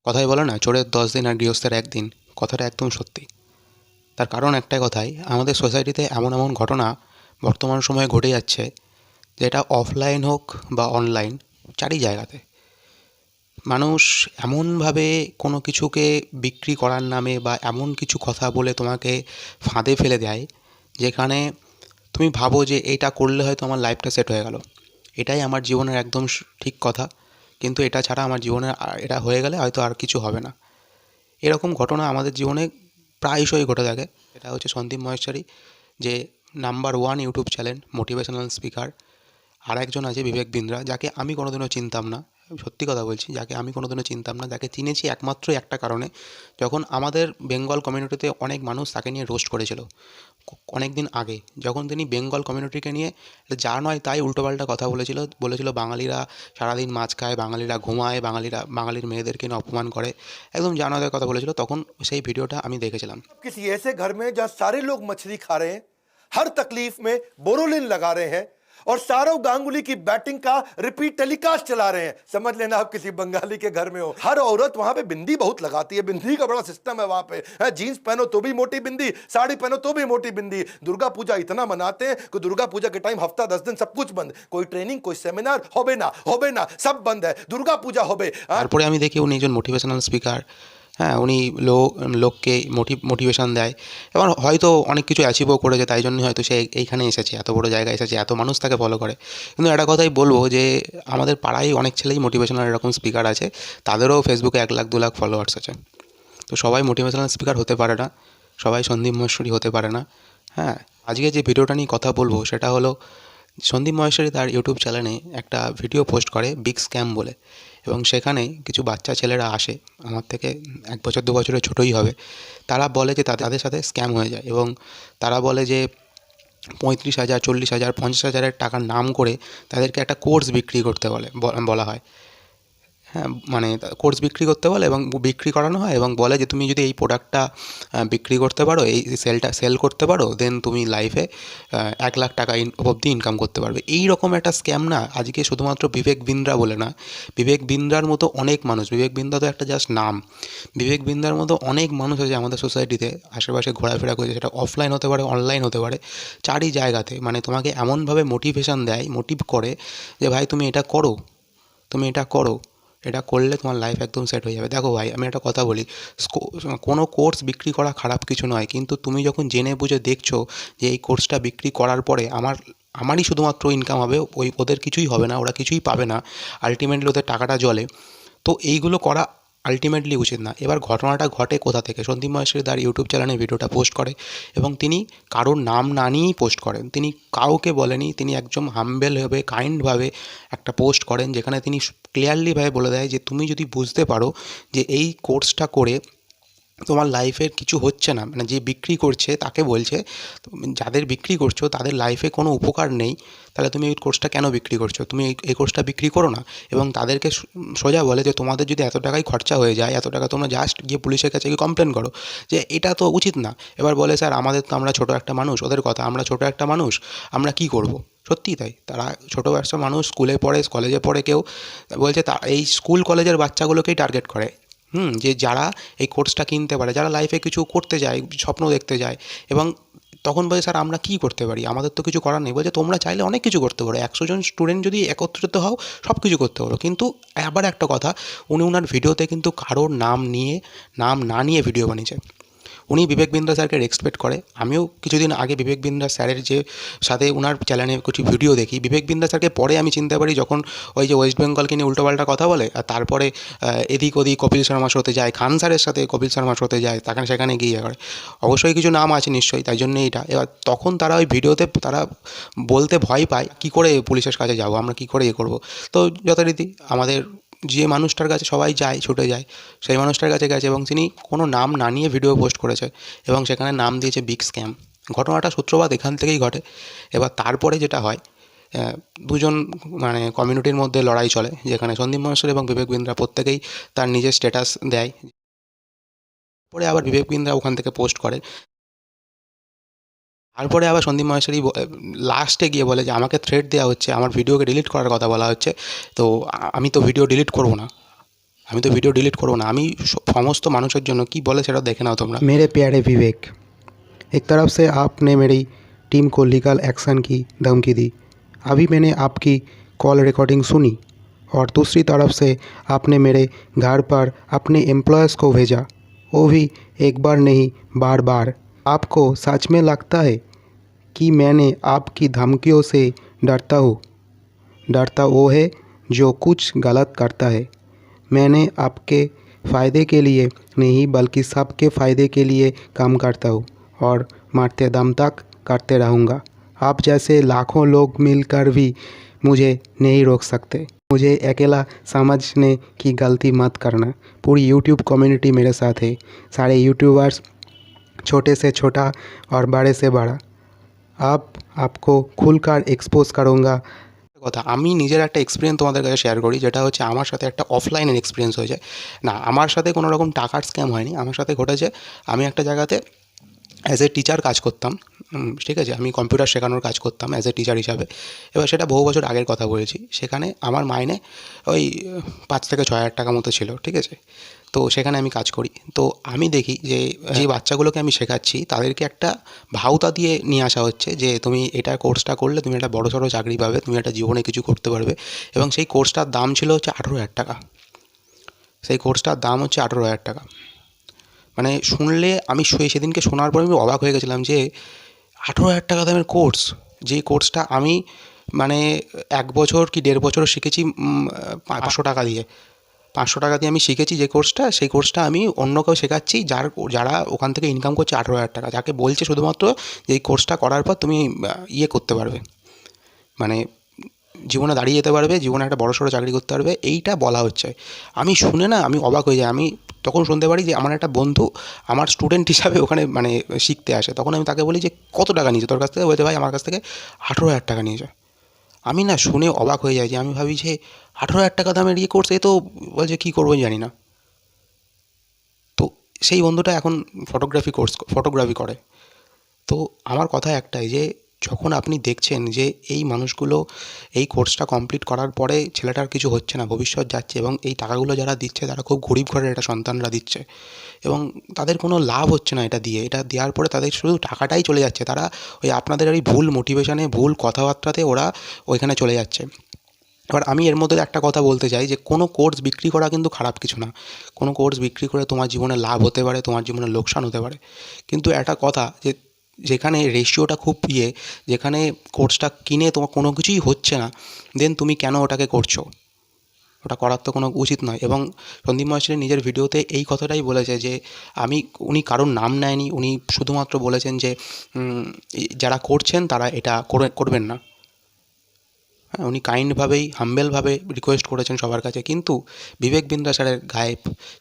কথাই বলে না, চোরের 10 দিন আর গৃহস্থের 1 দিন। কথাটা একদম সত্যি। তার কারণ একটাই কথাই, আমাদের সোসাইটিতে এমন এমন ঘটনা বর্তমান সময়ে ঘটে যাচ্ছে, যেটা অফলাইন হোক বা অনলাইন, চারি জায়গাতে মানুষ এমনভাবে কোনো কিছুকে বিক্রি করার নামে বা এমন কিছু কথা বলে তোমাকে ফাঁদে ফেলে দেয়, যেখানে তুমি ভাবো যে এটা করলে হয়তো আমার লাইফটা সেট হয়ে গেল, এটাই আমার জীবনের একদম ঠিক কথা, কিন্তু এটা ছাড়া আমার জীবনে এটা হয়ে গেলে হয়তো আর কিছু হবে না। এরকম ঘটনা আমাদের জীবনে প্রায়শই ঘটে থাকে। এটা হচ্ছে সন্দীপ মহেশ্বরী, যে number 1 YouTube channel motivational speaker. আর একজন আছে বিবেক বিন্দ্রা, যাকে আমি কোনোদিনও চিনতাম না। সত্যি কথা বলছি, যাকে আমি কোনোদিনও চিনতাম না, যাকে চিনেছি একমাত্র একটা কারণে, যখন আমাদের বেঙ্গল কমিউনিটিতে অনেক মানুষ তাকে নিয়ে রোস্ট করেছিল অনেক দিন আগে, যখন তিনি বেঙ্গল কমিউনিটিকে নিয়ে যা নয় তাই উল্টোপাল্টা কথা বলেছিল বাঙালিরা সারাদিন মাছ খায়, বাঙালিরা ঘুমায়, বাঙালির মেয়েদেরকে নিয়ে অপমান করে, একদম যা নয় তাই কথা বলেছিল। তখন সেই ভিডিওটা আমি দেখেছিলাম। किसी ऐसे घर में जहां सारे लोग मछली खा रहे हैं, हर तकलीफ में बोरोलिन लगा रहे हैं और सौरव गांगुली की बैटिंग का रिपीट टेलीकास्ट चला रहे हैं। समझ लेना आप किसी बंगाली के घर में हो। हर औरत वहां पे बिंदी बहुत लगाती है, बिंदी का बड़ा सिस्टम है वहां पे है। जीन्स पहनो तो भी मोटी बिंदी, साड़ी पहनो तो भी मोटी बिंदी। दुर्गा पूजा इतना मनाते हैं कि दुर्गा पूजा के टाइम हफ्ता 10 दिन सब कुछ बंद, कोई ट्रेनिंग कोई सेमिनार होबे ना सब बंद है। दुर्गा पूजा होबे। তারপরে আমি দেখি উনি একজন মোটিভেশনাল স্পিকার। হ্যাঁ, উনি লোককে মোটিভেশন দেয়, এবং হয়তো অনেক কিছু অ্যাচিভও করেছে, তাই জন্যই হয়তো সে এইখানে এসেছে, এত বড় জায়গায় এসেছে, এত মানুষ তাকে ফলো করে। কিন্তু একটা কথাই বলবো যে আমাদের পাড়ায় অনেক ছেলেই মোটিভেশনাল এরকম স্পিকার আছে, তাদেরও ফেসবুকে 1 লাখ 2 লাখ ফলোয়ার্স আছে। তো সবাই মোটিভেশনাল স্পিকার হতে পারে না, সবাই সন্দীপ মহেশ্বরী হতে পারে না। হ্যাঁ, আজকে যে ভিডিওটা নিয়ে কথা বলবো সেটা হলো, সন্দীপ মহেশ্বরী তার ইউটিউব চ্যানেলে একটা ভিডিও পোস্ট করে বিগ স্ক্যাম বলে, এবং সেখানে কিছু বাচ্চা ছেলেরা আসে, আমার থেকে 1 বছর 2 বছরের ছোটোই হবে। তারা বলে যে তাদের সাথে স্ক্যাম হয়ে যায়, এবং তারা বলে যে 35,000 40,000 50,000 টাকার নাম করে তাদেরকে একটা কোর্স বিক্রি করতে বলা হয়। হ্যাঁ, মানে কোর্স বিক্রি করতে বলে এবং বিক্রি করানো হয়, এবং বলে যে তুমি যদি এই প্রোডাক্টটা বিক্রি করতে পারো, এই সেল করতে পারো, দেন তুমি লাইফে 1 লাখ টাকা অবধি ইনকাম করতে পারবে। এই রকম একটা স্ক্যাম না আজকে শুধুমাত্র বিবেক বিন্দ্রা বলে না, বিবেক বিন্দ্রার মতো অনেক মানুষ, বিবেক বিন্দ্রা তো একটা জাস্ট নাম, বিবেক বিন্দ্রার মতো অনেক মানুষ আছে আমাদের সোসাইটিতে আশেপাশে ঘোরাফেরা করেছে, সেটা অফলাইন হতে পারে অনলাইন হতে পারে, চারি জায়গাতে। মানে তোমাকে এমনভাবে মোটিভেশন দেয়, মোটিভ করে যে ভাই তুমি এটা করো, তুমি এটা করো, এটা করলে তোমার লাইফ একদম সেট হয়ে যাবে। দেখো ভাই, আমি একটা কথা বলি, কোনো কোর্স বিক্রি করা খারাপ কিছু নয়, কিন্তু তুমি যখন জেনে বুঝে দেখছো যে এই কোর্সটা বিক্রি করার পরে আমারই শুধুমাত্র ইনকাম হবে, ওদের কিছুই হবে না, ওরা কিছুই পাবে না, আলটিমেটলি ওদের টাকাটা জলে, তো এইগুলো করা আলটিমেটলি উচিত না। এবার ঘটনাটা ঘটে কোথা থেকে, সন্দীপ মহেশ্বরী তার ইউটিউব চ্যানেলে ভিডিওটা পোস্ট করে, এবং তিনি কারোর নাম না নিয়েই পোস্ট করেন, তিনি কাউকে বলেনি, তিনি একদম হাম্বেলভাবে কাইন্ডভাবে একটা পোস্ট করেন, যেখানে তিনি ক্লিয়ারলিভাবে বলে দেয় যে তুমি যদি বুঝতে পারো যে এই কোর্সটা করে তোমার লাইফের কিছু হচ্ছে না, মানে যে বিক্রি করছে তাকে বলছে, যাদের বিক্রি করছো তাদের লাইফে কোনো উপকার নেই, তাহলে তুমি এই কোর্সটা কেন বিক্রি করছো, তুমি এই কোর্সটা বিক্রি করো না। এবং তাদেরকে সোজা বলে যে তোমাদের যদি এত টাকাই খরচা হয়ে যায়, এত টাকা তোমরা জাস্ট গিয়ে পুলিশের কাছে গিয়ে কমপ্লেন করো, যে এটা তো উচিত না। এবার বলে স্যার আমাদের তো, আমরা ছোটো একটা মানুষ, ওদের কথা, আমরা ছোটো একটা মানুষ, আমরা কি করব। সত্যিই তাই, তারা ছোটো একটা মানুষ, স্কুলে পড়ে, কলেজে পড়ে, কেউ বলছে তা এই স্কুল কলেজের বাচ্চাগুলোকেই টার্গেট করে, যে যারা এই কোর্সটা কিনতে পারে, যারা লাইফে কিছু করতে যায়, স্বপ্ন দেখতে যায়, এবং তখন বলছে স্যার আমরা কী করতে পারি, আমাদের তো কিছু করার নেই। বলছে তোমরা চাইলে অনেক কিছু করতে পারো, 100 জন স্টুডেন্ট যদি একত্রিত হও সব কিছু করতে পারো। কিন্তু আবার একটা কথা, উনি ওনার ভিডিওতে কিন্তু কারোর নাম না নিয়ে ভিডিও বানিয়েছে। উনি বিবেক বিন্দ্রা স্যারকে রেসপেক্ট করে। আমিও কিছুদিন আগে বিবেক বিন্দ্রা স্যারের যে সাথে ওনার চ্যানেলে কিছু ভিডিও দেখি, বিবেক বিন্দ্রা স্যারকে পরে আমি চিনতে পারি যখন ওই যে ওয়েস্ট বেঙ্গলকে নিয়ে উল্টোপাল্টা কথা বলে, আর তারপরে এদিক ওদিক কপিল শর্মা শোতে যায়, খান স্যারের সাথে কপিল শর্মা শোতে যায়, সেখানে গিয়ে করে। অবশ্যই কিছু নাম আছে নিশ্চয়ই, তাই জন্য এইটা। এবার তখন তারা ওই ভিডিওতে তারা বলতে ভয় পায়, কী করে পুলিশের কাছে যাবো, আমরা কী করে করবো। তো যথারীতি আমাদের যে মানুষটার কাছে সবাই যায়, ছুটে যায়, সেই মানুষটার কাছে গেছে, এবং তিনি কোনো নাম না নিয়ে ভিডিও পোস্ট করেছে, এবং সেখানে নাম দিয়েছে বিগ স্ক্যাম। ঘটনাটা সূত্রপাত এখান থেকেই ঘটে। এবার তারপরে যেটা হয়, দুজন মানে কমিউনিটির মধ্যে লড়াই চলে, যেখানে সন্দীপ মহেশ্বরী এবং বিবেক বিন্দ্রা প্রত্যেকেই তার নিজের স্ট্যাটাস দেয়। পরে আবার বিবেক বিন্দ্রা ওখান থেকে পোস্ট করে, তারপরে আবার সন্দীপ মহেশ্বরী লাস্টে গিয়ে বলে যে আমাকে থ্রেট দেওয়া হচ্ছে, আমার ভিডিওকে ডিলিট করার কথা বলা হচ্ছে, তো আমি তো ভিডিও ডিলিট করবো না। আমি তো ভিডিও ডিলিট করবো না, আমি সমস্ত মানুষের জন্য কি বলে সেটা দেখে নাও তোমরা। मेरे प्यारे विवेक, एक तरफ से आपने मेरी टीम को लीगल एक्शन की धमकी दी। अभी मैंने आपकी कॉल रिकॉर्डिंग सुनी और दूसरी तरफ से आपने मेरे घर पर अपने एम्प्लॉयज़ को भेजा, वो भी एक बार नहीं बार बार। आपको सच में लगता है कि मैंने आपकी धमकियों से डरता हूँ? डरता वो है जो कुछ गलत करता है। मैंने आपके फ़ायदे के लिए नहीं बल्कि सबके फ़ायदे के लिए काम करता हूँ और मरते दम तक करते रहूँगा। आप जैसे लाखों लोग मिलकर भी मुझे नहीं रोक सकते। मुझे अकेला समझने की गलती मत करना। पूरी यूट्यूब कम्युनिटी मेरे साथ है, सारे यूट्यूबर्स, छोटे से छोटा और बड़े से बड़ा। आपको खुलकर एक्सपोज करूँगा। কথা, আমি নিজের একটা এক্সপিরিয়েন্স তোমাদের কাছে শেয়ার করি, যেটা হচ্ছে আমার সাথে একটা অফলাইনের এক্সপিরিয়েন্স হয়েছে। না, আমার সাথে কোনো রকম টাকার স্ক্যাম হয়নি। আমার সাথে ঘটেছে, আমি একটা জায়গাতে অ্যাজ এ টিচার কাজ করতাম, ঠিক আছে, আমি কম্পিউটার শেখানোর কাজ করতাম অ্যাজ এ টিচার হিসাবে। এবার সেটা বহু বছর আগের কথা বলেছি। সেখানে আমার মাইনে ওই 5 থেকে 6 হাজার টাকা মতো ছিল, ঠিক আছে। তো সেখানে আমি কাজ করি। তো আমি দেখি যে যে বাচ্চাগুলোকে আমি শেখাচ্ছি তাদেরকে একটা ভাওতা দিয়ে নিয়ে আসা হচ্ছে যে তুমি এটা কোর্সটা করলে তুমি একটা বড়সড় চাকরি পাবে, তুমি একটা জীবনে কিছু করতে পারবে। এবং সেই কোর্সটার দাম ছিল হচ্ছে 18,000 টাকা। সেই কোর্সটার দাম হচ্ছে 18,000 টাকা। মানে শুনলে আমি সেদিনকে শোনার পর আমি অবাক হয়ে গেছিলাম যে 18,000 টাকা দামের কোর্স, যে কোর্সটা আমি মানে 1 বছর কি 1.5 বছর শিখেছি 500 টাকা দিয়ে। 500 টাকা দিয়ে আমি শিখেছি যে কোর্সটা, সেই কোর্সটা আমি অন্য কেউ শেখাচ্ছি যারা ওখান থেকে ইনকাম করছে 18,000 টাকা, যাকে বলছে শুধুমাত্র যে এই কোর্সটা করার পর তুমি ইয়ে করতে পারবে, মানে জীবনে দাঁড়িয়ে যেতে পারবে, জীবনে একটা বড়সড় চাকরি করতে পারবে, এইটা বলা হচ্ছে। আমি শুনে না আমি অবাক হয়ে যাই। আমি তখন শুনতে পারি যে আমার একটা বন্ধু আমার স্টুডেন্ট হিসাবে ওখানে মানে শিখতে আসে। তখন আমি তাকে বলি যে কত টাকা নিয়েছে তোর কাছ থেকে? বলছে ভাই আমার কাছ থেকে 18,000 টাকা নিয়েছে। আমি না শুনে অবাক হয়ে যাই, যে আমি ভাবি যে 18,000 টাকা দামের ইয়ে কোর্স, এ তো বলছে কী করবো জানি না। তো সেই বন্ধুটা এখন ফটোগ্রাফি করে। তো আমার কথা একটাই, যে যখন আপনি দেখছেন যে এই মানুষগুলো এই কোর্সটা কমপ্লিট করার পরে ছেলেটার কিছু হচ্ছে না, ভবিষ্যৎ যাচ্ছে, এবং এই টাকাগুলো যারা দিচ্ছে তারা খুব গরিব ঘরের একটা সন্তানরা দিচ্ছে, এবং তাদের কোনো লাভ হচ্ছে না এটা দিয়ে। এটা দেওয়ার পরে তাদের শুধু টাকাটাই চলে যাচ্ছে। তারা ওই আপনাদের এই ভুল মোটিভেশনে, ভুল কথাবার্তাতে ওরা ওইখানে চলে যাচ্ছে। এবার আমি এর মধ্যে একটা কথা বলতে চাই, যে কোনো কোর্স বিক্রি করা কিন্তু খারাপ কিছু না। কোনো কোর্স বিক্রি করে তোমার জীবনে লাভ হতে পারে, তোমার জীবনে লোকসান হতে পারে। কিন্তু একটা কথা, যে যেখানে রেশিওটা খুব যেখানে কোর্সটা কিনে তোমার কোনো কিছুই হচ্ছে না, দেন তুমি কেন ওটাকে করছো? ওটা করার তো কোনো উচিত নয়। এবং সন্দীপ মহেশ্বরী নিজের ভিডিওতে এই কথাটাই বলেছে, যে উনি কারোর নাম নেয়নি, উনি শুধুমাত্র বলেছেন যে যারা করছেন তারা এটা করবেন না। হ্যাঁ, উনি কাইন্ডভাবেই, হাম্বেলভাবে রিকোয়েস্ট করেছেন সবার কাছে। কিন্তু বিবেক বিন্দ্রা স্যারের গায়ে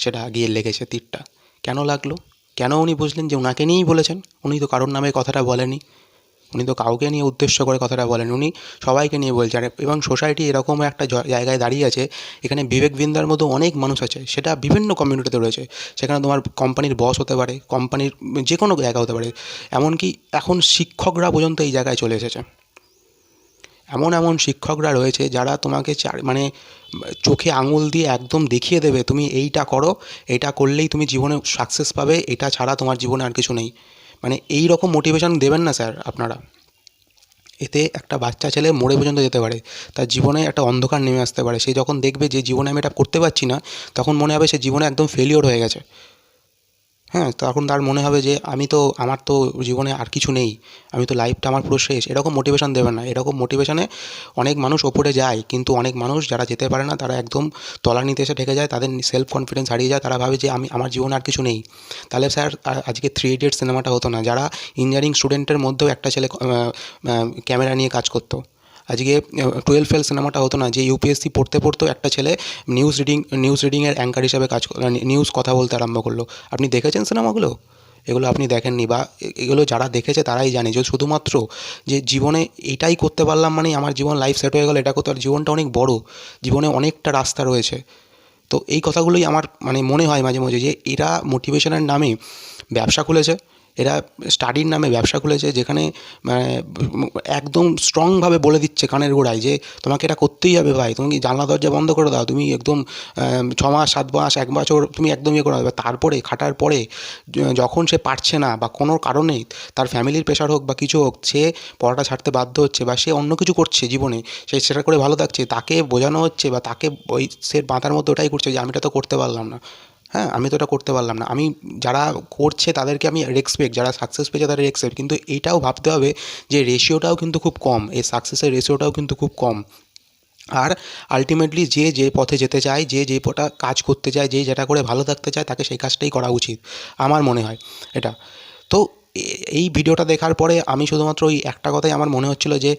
সেটা গিয়ে লেগেছে তীরটা। কেন লাগলো? কেন উনি বুঝলেন যে ওনাকে নিয়েই বলেছেন? উনি তো কারোর নামে কথাটা বলেনি, উনি তো কাউকে নিয়ে উদ্দেশ্য করে কথাটা বলেন, উনি সবাইকে নিয়ে বলছেন। এবং সোসাইটি এরকম একটা জায়গায় দাঁড়িয়ে আছে, এখানে বিবেক বিন্দ্রার মতো অনেক মানুষ আছে, সেটা বিভিন্ন কমিউনিটিতে রয়েছে। সেখানে তোমার কোম্পানির বস হতে পারে, কোম্পানির যে কোনো জায়গা হতে পারে, এমনকি এখন শিক্ষকরা পর্যন্ত এই জায়গায় চলে এসেছে। এমন শিক্ষকরা রয়েছে যারা তোমাকে মানে চোখে আঙুল দিয়ে একদম দেখিয়ে দেবে তুমি এইটা করো, এইটা করলেই তুমি জীবনে সাকসেস পাবে, এটা ছাড়া তোমার জীবনে আর কিছু নেই। মানে এই রকম মোটিভেশন দেবেন না স্যার আপনারা। এতে একটা বাচ্চা ছেলে মরে পর্যন্ত যেতে পারে, তার জীবনে একটা অন্ধকার নেমে আসতে পারে। সে যখন দেখবে যে জীবনে আমি এটা করতে পারছি না, তখন মনে হবে সে জীবনে একদম ফেলিওর হয়ে গেছে। হ্যাঁ, তখন তার মনে হবে যে আমার তো জীবনে আর কিছু নেই, আমি তো লাইফটা আমার পুরো শেষ। এরকম মোটিভেশন দেবেন না। এরকম মোটিভেশনে অনেক মানুষ ওপরে যায়, কিন্তু অনেক মানুষ যারা যেতে পারে না তারা একদম তলানিতে এসে ঠেকে যায়, তাদের সেলফ কনফিডেন্স হারিয়ে যায়, তারা ভাবে যে আমার জীবনে আর কিছু নেই। তাহলে স্যার আজকে 3 ইডিয়টস সিনেমাটা হতো না। যারা ইঞ্জিনিয়ারিং স্টুডেন্টের মধ্যেও একটা ছেলে ক্যামেরা নিয়ে কাজ করতো। আজকে 12 ফেল সিনেমাটা হতো না। যে ইউপিএসসি পড়তে পড়তেও একটা ছেলে নিউজ রিডিংয়ের অ্যাঙ্কার হিসাবে নিউজ কথা বলতে আরম্ভ করলো। আপনি দেখেছেন সিনেমাগুলো? এগুলো আপনি দেখেননি, বা এগুলো যারা দেখেছে তারাই জানে যে শুধুমাত্র যে জীবনে এটাই করতে পারলাম মানে আমার জীবন লাইফ সেট হয়ে গেল, এটা করতে পার। জীবনটা অনেক বড়, জীবনে অনেকটা রাস্তা রয়েছে। তো এই কথাগুলোই আমার মানে মনে হয় মাঝে মাঝে, যে এরা মোটিভেশনের নামে ব্যবসা খুলেছে এরা স্টাডির নামে ব্যবসা খুলেছে, যেখানে মানে একদম স্ট্রংভাবে বলে দিচ্ছে কানের গোড়ায় যে তোমাকে এটা করতেই হবে ভাই, তুমি জানলা দরজা বন্ধ করে দাও, তুমি একদম 6 মাস 7 মাস 1 বছর তুমি একদম ইয়ে করে দাও। তারপরে খাটার পরে যখন সে পারছে না বা কোনো কারণে তার ফ্যামিলির প্রেশার হোক বা কিছু হোক, সে পড়াটা ছাড়তে বাধ্য হচ্ছে বা সে অন্য কিছু করছে জীবনে, সে সেটা করে ভালো থাকছে, তাকে বোঝানো হচ্ছে বা তাকে ওই সে মাথার মধ্যে ওটাই করছে যে আমি এটা তো করতে পারলাম না। হ্যাঁ, আমি তো এটা করতে পারলাম না। আমি যারা করছে তাদেরকে আমি রেসপেক্ট, যারা সাকসেস পেয়েছে তাদের রেসপেক্ট, কিন্তু এইটাও ভাবতে হবে যে রেশিওটাও কিন্তু খুব কম, এই সাকসেসের রেশিওটাও কিন্তু খুব কম। আর আলটিমেটলি যে যে পথে যেতে চায়, যে যে পথটা কাজ করতে চায়, যে যেটা করে ভালো থাকতে চায়, তাকে সেই কাজটাই করা উচিত আমার মনে হয় এটা। তো এই ভিডিওটা দেখার পরে আমি শুধুমাত্র ওই একটা কথাই আমার মনে হচ্ছিল যে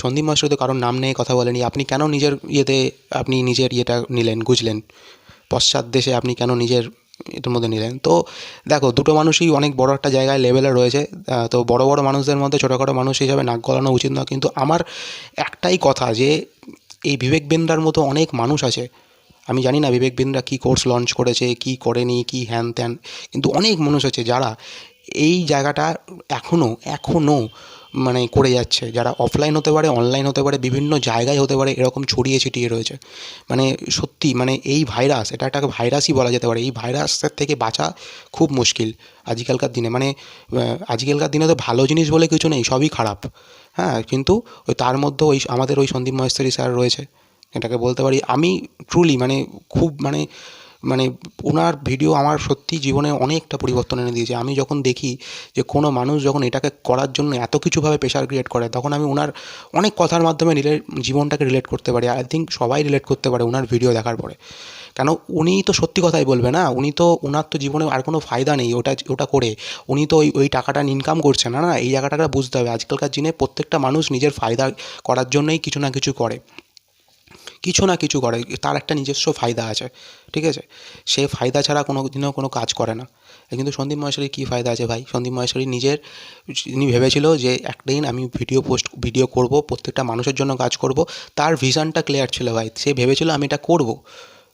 সন্দীপ মাস্টার তো কারোর নাম নিয়ে কথা বলেনি, আপনি কেন নিজের ইয়েতে আপনি নিজের ইয়েটা নিলেন, গুজলেন পশ্চাৎ দেশে আপনি কেন নিজের এটার মধ্যে নিলেন? তো দেখো, দুটো মানুষই অনেক বড় একটা জায়গায় লেভেলে রয়েছে। তো বড় বড় মানুষদের মধ্যে ছোটোখাটো মানুষ হিসাবে নাক গলানো উচিত না, কিন্তু আমার একটাই কথা যে এই বিবেক বিন্দ্রার মতো অনেক মানুষ আছে। আমি জানি না বিবেক বিন্দ্রা কী কোর্স লঞ্চ করেছে, কী করেনি, কী হ্যান ত্যান, কিন্তু অনেক মানুষ আছে যারা এই জায়গাটা এখনও মানে করে যাচ্ছে, যারা অফলাইন হতে পারে, অনলাইন হতে পারে, বিভিন্ন জায়গায় হতে পারে, এরকম ছড়িয়ে ছিটিয়ে রয়েছে। মানে সত্যি, মানে এই ভাইরাস, এটা একটা ভাইরাসই বলা যেতে পারে, এই ভাইরাসের থেকে বাঁচা খুব মুশকিল আজকালকার দিনে। মানে আজকালকার দিনে তো ভালো জিনিস বলে কিছু নেই, সবই খারাপ। হ্যাঁ, কিন্তু ওই তার মধ্যেও ওই আমাদের ওই সন্দীপ মহেশ্বরী স্যার রয়েছে, এটাকে বলতে পারি আমি ট্রুলি মানে খুব মানে মানে ওনার ভিডিও আমার সত্যি জীবনে অনেকটা পরিবর্তন এনে দিয়েছে। আমি যখন দেখি যে কোনো মানুষ যখন এটাকে করার জন্য এত কিছুভাবে প্রেশার ক্রিয়েট করে, তখন আমি ওনার অনেক কথার মাধ্যমে জীবনটাকে রিলেট করতে পারি। আই থিঙ্ক সবাই রিলেট করতে পারে ওনার ভিডিও দেখার পরে। কেন, উনি তো সত্যি কথাই বলবে না, ওনার তো জীবনে আর কোনো ফায়দা নেই ওটা করে। উনি তো ওই টাকাটা ইনকাম করছে না, না, এই জায়গাটাকে বুঝতে হবে। আজকালকার দিনে প্রত্যেকটা মানুষ নিজের ফায়দা করার জন্যই কিছু না কিছু করে, কিছু না কিছু করে, তার একটা নিজস্ব ফায়দা আছে, ঠিক আছে? সে ফায়দা ছাড়া কোনো দিনও কোনো কাজ করে না। কিন্তু সন্দীপ মহেশ্বরীর কী ফায়দা আছে ভাই? সন্দীপ মহেশ্বরী তিনি ভেবেছিল যে একদিন আমি ভিডিও করব, প্রত্যেকটা মানুষের জন্য কাজ করব। তার ভিশনটা ক্লিয়ার ছিল ভাই, সে ভেবেছিল আমি এটা করব।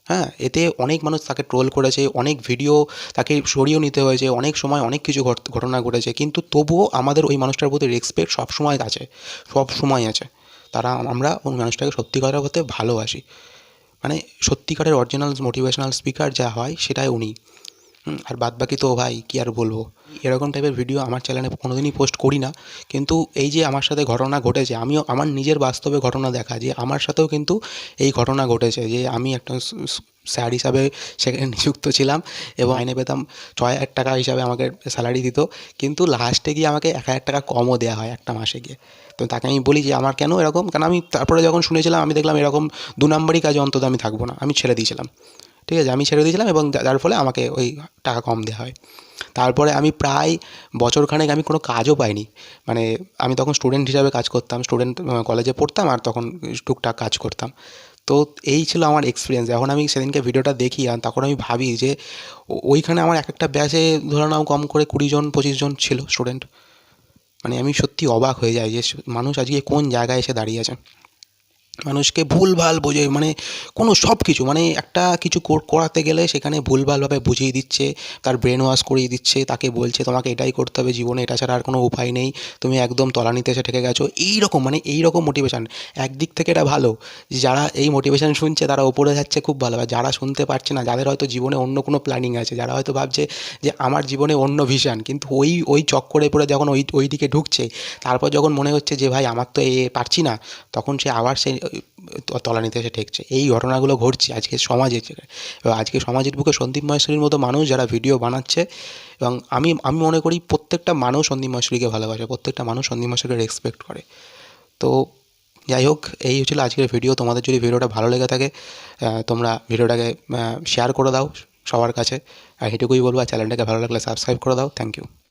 হ্যাঁ, এতে অনেক মানুষ তাকে ট্রোল করেছে, অনেক ভিডিও তাকে সরিয়েও নিতে হয়েছে, অনেক সময় অনেক কিছু ঘটনা ঘটেছে, কিন্তু তবুও আমাদের ওই মানুষটার প্রতি রেসপেক্ট সবসময় আছে, সবসময় আছে। আমরা ওই মানুষটাকে সত্যিকারের হতে ভালোবাসি। মানে সত্যিকারের অরিজিনাল মোটিভেশনাল স্পিকার যা হয় সেটাই উনি। আর বাদবাকি তো ভাই কী আর বলবো। এরকম টাইপের ভিডিও আমার চ্যানেলে কোনোদিনই পোস্ট করি না, কিন্তু এই যে আমার সাথে ঘটনা ঘটেছে, আমিও আমার নিজের বাস্তবে ঘটনা দেখা, যে আমার সাথেও কিন্তু এই ঘটনা ঘটেছে, যে আমি একটা স্যার হিসাবে সেখানে নিযুক্ত ছিলাম এবং মাইনে পেতাম 6,000 টাকা হিসাবে আমাকে স্যালারি দিত, কিন্তু লাস্টে গিয়ে আমাকে 1,000 টাকা কমও দেওয়া হয় একটা মাসে গিয়ে। তো তাকে আমি বলি যে আমার কেন এরকম, কারণ আমি তারপরে যখন শুনেছিলাম, আমি দেখলাম এরকম 2 নম্বরই কাজে অন্তত আমি থাকবো না, আমি ছেড়ে দিয়েছিলাম। ঠিক আছে, আমি ছেড়ে দিয়েছিলাম এবং যার ফলে আমাকে ওই টাকা কম দেওয়া হয়। তারপরে আমি প্রায় বছরখানেক আমি কোনো কাজও পাইনি। মানে আমি তখন স্টুডেন্ট হিসাবে কাজ করতাম, কলেজে পড়তাম আর তখন টুকটাক কাজ করতাম। তো এই ছিল আমার এক্সপিরিয়েন্স। এখন আমি সেদিনকে ভিডিওটা দেখি আর তখন আমি ভাবি যে ওইখানে আমার একটা ব্যাচে ধরে নাও কম করে 20 জন 25 জন ছিল স্টুডেন্ট। মানে আমি সত্যি অবাক হয়ে যাই যে মানুষ আজকে কোন জায়গায় এসে দাঁড়িয়ে আছে। মানুষকে ভুলভাল বোঝে, মানে কোনো সব কিছু, মানে একটা কিছু করাতে গেলে সেখানে ভুলভালভাবে বুঝিয়ে দিচ্ছে, তার ব্রেন ওয়াশ করিয়ে দিচ্ছে, তাকে বলছে তোমাকে এটাই করতে হবে জীবনে, এটা ছাড়া আর কোনো উপায় নেই, তুমি একদম তলানিতে এসে ঠেকে গেছো। এইরকম মোটিভেশান। একদিক থেকে এটা ভালো যে যারা এই মোটিভেশান শুনছে তারা ওপরে যাচ্ছে, খুব ভালো। আর যারা শুনতে পারছে না, যাদের হয়তো জীবনে অন্য কোনো প্ল্যানিং আছে, যারা হয়তো ভাবছে যে আমার জীবনে অন্য ভিশন, কিন্তু ওই চক্করে পড়ে যখন ওই দিকে ঢুকছে, তারপর যখন মনে হচ্ছে যে ভাই আমার তো পারছি না, তখন সে আবার সেই তলানিতে এসে ঠেকছে। এই ঘটনাগুলো ঘটছে আজকের সমাজে। এবার আজকে সমাজের বুকে সন্দীপ মহেশ্বরীর মতো মানুষ যারা ভিডিও বানাচ্ছে, এবং আমি মনে করি প্রত্যেকটা মানুষ সন্দীপ মহেশ্বরীকে ভালোবাসে, প্রত্যেকটা মানুষ সন্দীপ মহেশ্বরীকে রেসপেক্ট করে। তো যাই হোক, এই ছিল আজকের ভিডিও। তোমাদের যদি ভিডিওটা ভালো লেগে থাকে, তোমরা ভিডিওটাকে শেয়ার করে দাও সবার কাছে। আর এটুকুই বলবো, চ্যানেলটাকে ভালো লাগলে সাবস্ক্রাইব করে দাও। Thank you.